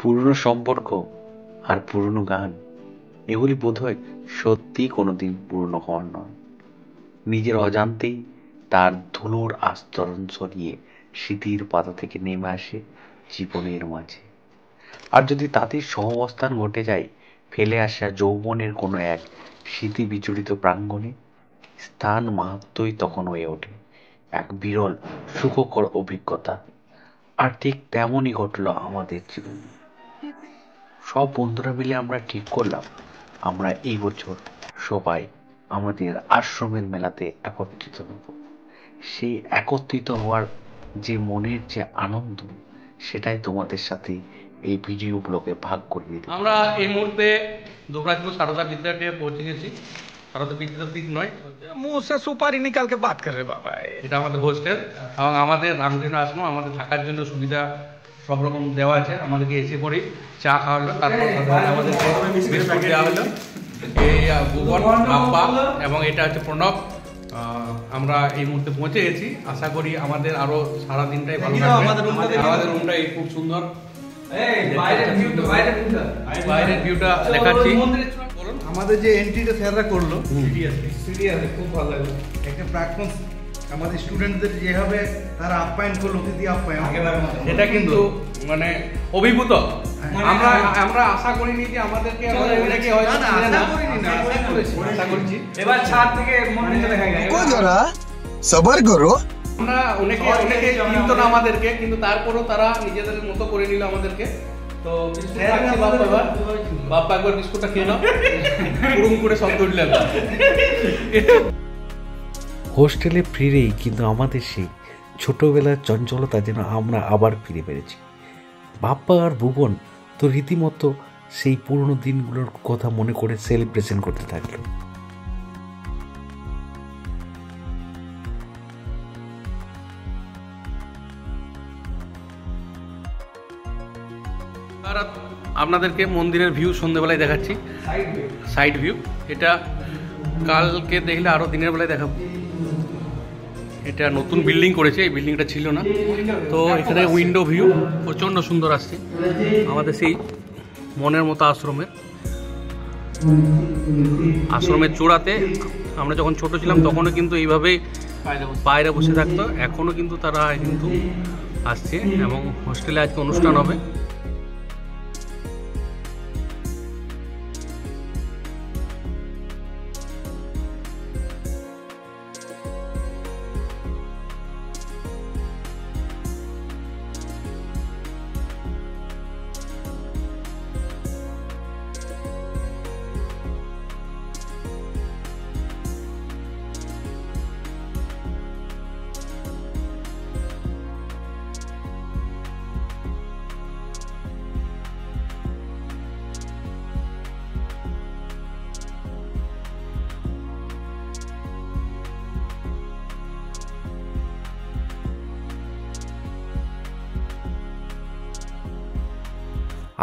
পুরনো সম্পর্ক আর পুরনো গান, এগুলি বোধহয় সত্যি কোনোদিন পুরনো হওয়ার নয়। নিজের অজান্তেই তার ধুলোর আস্তরণ সরিয়ে স্মৃতির পাতা থেকে নেমে আসে জীবনের মাঝে। আর যদি তাদের সহাবস্থান ঘটে যায় ফেলে আসা যৌবনের কোনো এক স্মৃতি বিচরিত প্রাঙ্গণে, স্থান মাহাত্মই তখন হয়ে ওঠে এক বিরল সুখকর অভিজ্ঞতা। আর ঠিক তেমনই ঘটলো আমাদের জীবনে। সব বন্ধুরা মিলে আমরা ঠিক করলাম আমরা এই বছর সবাই আমাদের আশ্রমের মেলাতে একত্রিত হব। সেই একত্রিত হওয়ার যে মনের যে আনন্দ, সেটাই তোমাদের সাথে এই ভিডিও ব্লগে ভাগ করে দিতে। আমরা এই মুহূর্তে দুবরাজপুর সারদা বিদ্যাপীঠে পৌঁছে গেছি। সারদা বিদ্যাপীঠ নয়, मुंह से सुपारी निकाल के बात कर रहे बाबा। এটা আমাদের হোস্টেল এবং আমাদের রামকৃষ্ণ আশ্রম, আমাদের থাকার জন্য সুবিধা সব রকম দেওয়া আছে। আমাদেরকে এসে পরেই চা খাওয়া হলো, তারপর আমাদের বিস্কুট দেওয়া হলো। এই ভুবন, বাপ্পা এবং এটা হচ্ছে প্রণব। আমরা এই মুহূর্তে পৌঁছে গেছি। আশা করি আমাদের আরো সারা দিনটাই ভালো লাগবে। আমাদের রুমটাই খুব সুন্দর। বাইরের ভিউটা দেখাচ্ছি। আমাদের যে এন্ট্রিটা স্যাররা করলো সিরিয়াসলি খুব ভালো লাগলো। একটা প্রাক্তন আমাদের স্টুডেন্টদের যেভাবে তারা আপ্যায়ন করলো, অতিথি আপ্যায়ন, এটা কিন্তু মানে অভিভূত। আমরা আমরা আশা করিনি যে আমাদেরকে আশা করছি এবার ছাদ থেকে মন্দির দেখা যায়। সবার করো। আমরা অনেকে চিনতো না আমাদেরকে, কিন্তু তারপরেও তারা নিজেদের মতো করে নিল আমাদেরকে। তো বাপ্পা একবার বিস্কুটটা খেয়ে নাও, পুরুম করে শব্দ উঠলে। হোস্টেলে ফিরেই কিন্তু আমাদের সেই ছোটবেলার চঞ্চলতা যেন আমরা আবার ফিরে পেরেছি। বাপ্পা আর ভুবন তো রীতিমতো সেই পুরনো দিনগুলোর কথা মনে করে সেলিব্রেশন করতে থাকলো। আপনাদেরকে মন্দিরের ভিউ সন্ধ্যেবেলায় দেখাচ্ছি, সাইড ভিউ। এটা কালকে দেখলে আরো দিনের বেলায় দেখাবো। এটা নতুন বিল্ডিং করেছে, এই বিল্ডিংটা ছিল না। তো এখানে উইন্ডো ভিউ প্রচন্ড সুন্দর আসছে। আমাদের সেই মনের মতো আশ্রমের চূড়াতে আমরা যখন ছোট ছিলাম তখনও কিন্তু এইভাবেই বাইরে বসে থাকতো। এখনো কিন্তু তারা কিন্তু আসছে এবং হোস্টেলে আজকে অনুষ্ঠান হবে।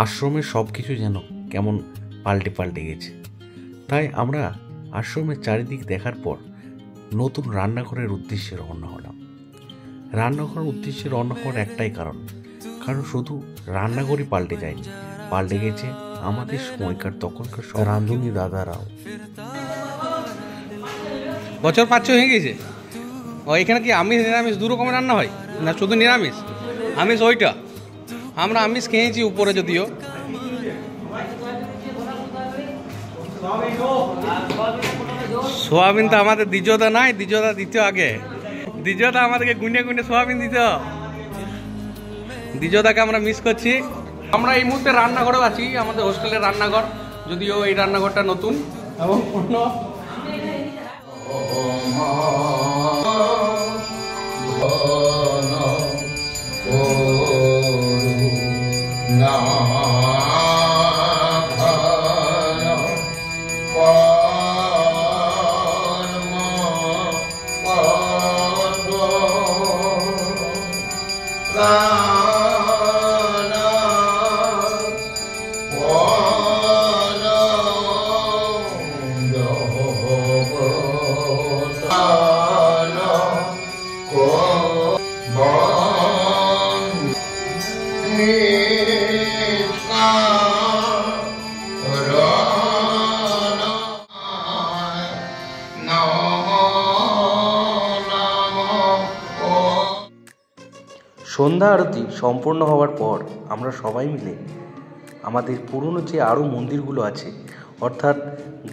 আশ্রমের সব কিছু যেন কেমন পাল্টে গেছে। তাই আমরা আশ্রমের চারিদিক দেখার পর নতুন রান্নাঘরের উদ্দেশ্যে রওনা হলাম। রান্নাঘরের উদ্দেশ্যে রওনা হওয়ার একটাই কারণ শুধু রান্নাঘরই পাল্টে যায়নি, পাল্টে গেছে আমাদের সময়কার তখনকার রাঁধুনি দাদারাও। বছর 5 হয়ে গেছে। এখানে কি আমিষ নিরামিষ দু রকমের রান্না হয় না শুধু নিরামিষ? আমিষ ওইটা আমরা আমিষ খেয়েছি উপরে, যদিও সোয়াবিন তো আমাদের দ্বিজদা নাই, দ্বিজদা দিত আগে। দ্বিজদা আমাদেরকে গুনে সোয়াবিন দিত। দ্বিজদাকে আমরা মিস করছি। আমরা এই মুহূর্তে রান্নাঘরেও আছি, আমাদের হোস্টেলের রান্নাঘর, যদিও এই রান্নাঘরটা নতুন এবং সন্ধ্যা আরতি সম্পূর্ণ হওয়ার পর আমরা সবাই মিলে আমাদের পুরনো যে আরও মন্দিরগুলো আছে, অর্থাৎ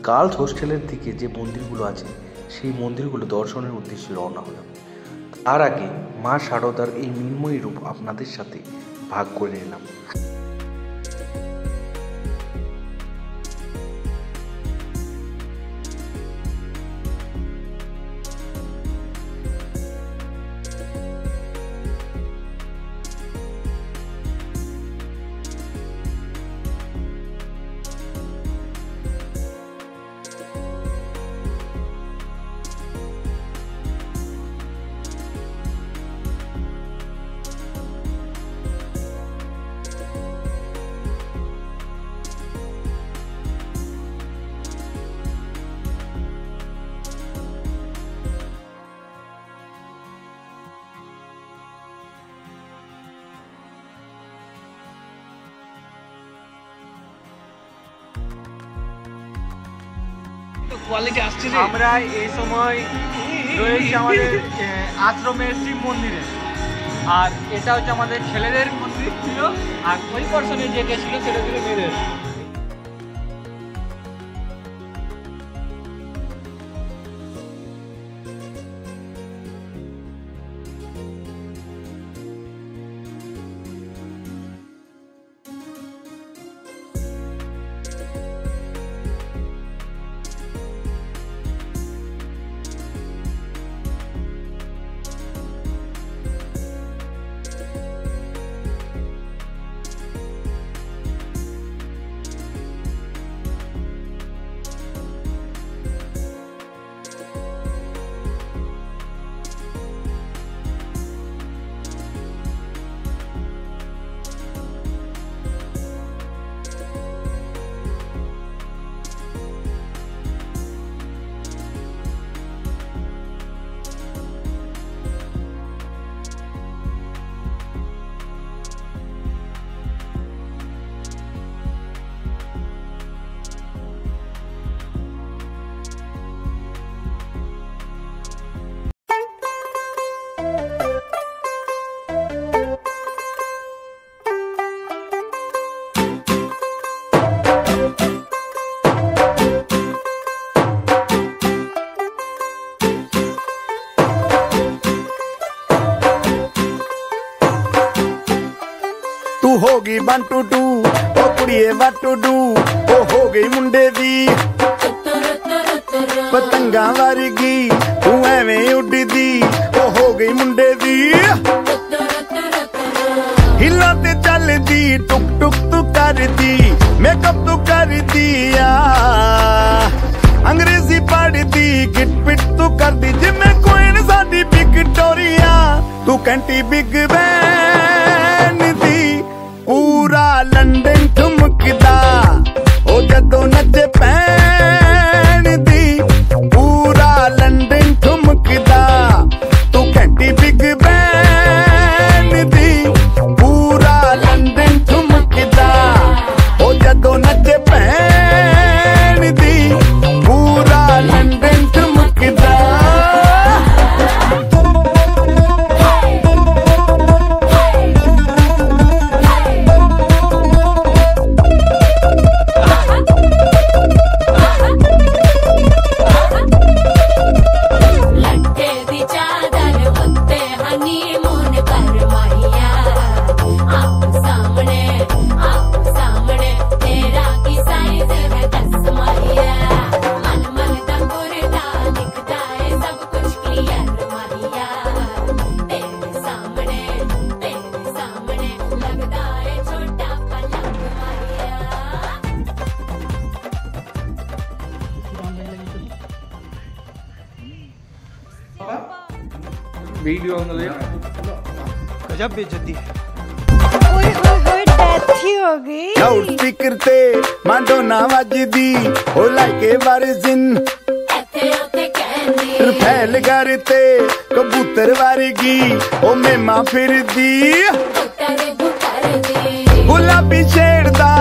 গার্লস হোস্টেলের দিকে যে মন্দিরগুলো আছে সেই মন্দিরগুলো দর্শনের উদ্দেশ্যে রওনা হলাম। তার আগে মা শারদার এই মৃন্ময়ী রূপ আপনাদের সাথে ভাগ করে নিলাম। আমরা এই সময় রয়েছে আমাদের আশ্রমের শিব মন্দিরে, আর এটা হচ্ছে আমাদের ছেলেদের মন্দির ছিল, আর ওই পার্সনে যেটা ছিল সেটা ছিল মেয়েদের। हो गई 1 2 2 ओ कुड़िए what to do ओ हो गई मुंडे दी पतंगा वर्गी तू एवें उड़दी ओ हो गई मुंडे दी हिला ते चलदी टुक टुक तू करदी मेकअप तू कर दिया अंग्रेजी पढ़दी गिट पिट तू कर दी जिम्मे कोइन साडी विक्टोरिया तू कैंटी बिग बैन दी पूरा लंदन ठुमकदा ओ जदों नचे पैन दी पूरा लंदन ठुमकदा तू कैंटी बिग बैन दी पूरा लंदन ठुमकदा ओ जदों नचे पैन दी पूरा लंदन ठुमकदा वीडियो गजब बेइज्जती है। डेथ ही हो गई। लाउड स्पीकर ते माडोना वजदी ओ लाइके वारिजिन फैल करते कबूतर वर्गी ओ मेमा फिरदी गुलाबी शेर दा